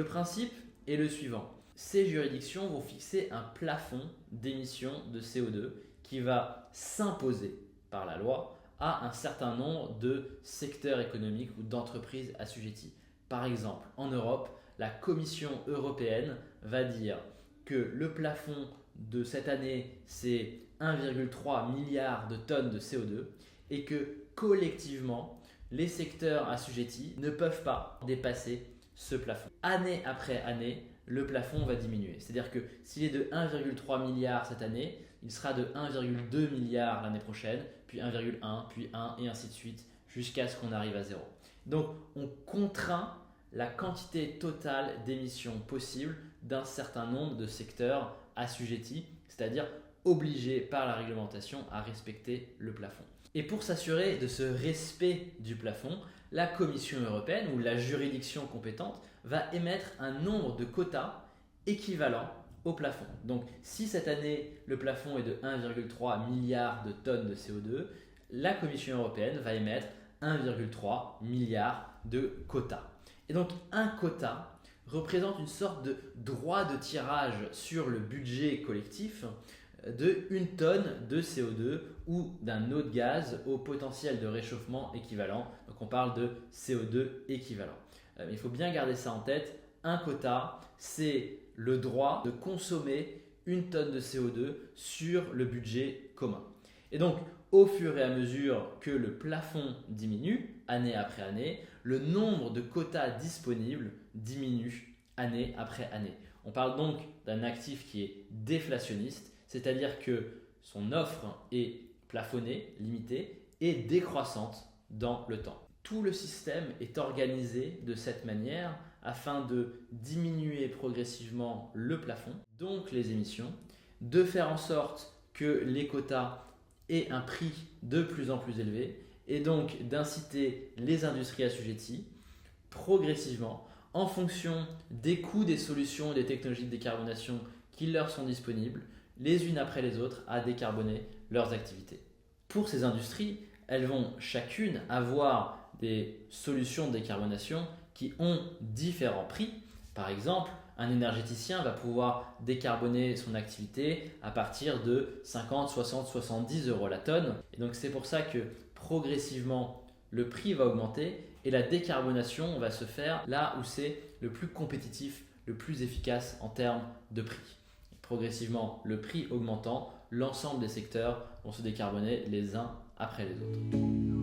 le principe est le suivant. Ces juridictions vont fixer un plafond d'émissions de CO2 qui va s'imposer par la loi à un certain nombre de secteurs économiques ou d'entreprises assujetties. Par exemple, en Europe, la Commission européenne va dire que le plafond de cette année, c'est 1,3 milliard de tonnes de CO2 et que collectivement, les secteurs assujettis ne peuvent pas dépasser ce plafond. Année après année, le plafond va diminuer. C'est-à-dire que s'il est de 1,3 milliard cette année, il sera de 1,2 milliard l'année prochaine, puis 1,1, puis 1 et ainsi de suite, jusqu'à ce qu'on arrive à zéro. Donc on contraint la quantité totale d'émissions possibles d'un certain nombre de secteurs assujettis, c'est-à-dire obligés par la réglementation à respecter le plafond. Et pour s'assurer de ce respect du plafond, la Commission européenne ou la juridiction compétente va émettre un nombre de quotas équivalent au plafond. Donc si cette année le plafond est de 1,3 milliard de tonnes de CO2, la Commission européenne va émettre 1,3 milliard de quotas. Et donc un quota représente une sorte de droit de tirage sur le budget collectif de 1 tonne de CO2 ou d'un autre gaz au potentiel de réchauffement équivalent. Donc on parle de CO2 équivalent. Mais il faut bien garder ça en tête. Un quota, c'est le droit de consommer 1 tonne de CO2 sur le budget commun. Et donc, au fur et à mesure que le plafond diminue, année après année, le nombre de quotas disponibles diminue année après année. On parle donc d'un actif qui est déflationniste, c'est-à-dire que son offre est plafonnée, limitée et décroissante dans le temps. Tout le système est organisé de cette manière afin de diminuer progressivement le plafond, donc les émissions, de faire en sorte que les quotas aient un prix de plus en plus élevé et donc d'inciter les industries assujetties progressivement en fonction des coûts des solutions et des technologies de décarbonation qui leur sont disponibles, les unes après les autres, à décarboner leurs activités. Pour ces industries, elles vont chacune avoir des solutions de décarbonation qui ont différents prix. Par exemple, un énergéticien va pouvoir décarboner son activité à partir de 50, 60, 70 euros la tonne. Et donc c'est pour ça que progressivement, le prix va augmenter et la décarbonation va se faire là où c'est le plus compétitif, le plus efficace en termes de prix. Progressivement, le prix augmentant, l'ensemble des secteurs vont se décarboner les uns après les autres.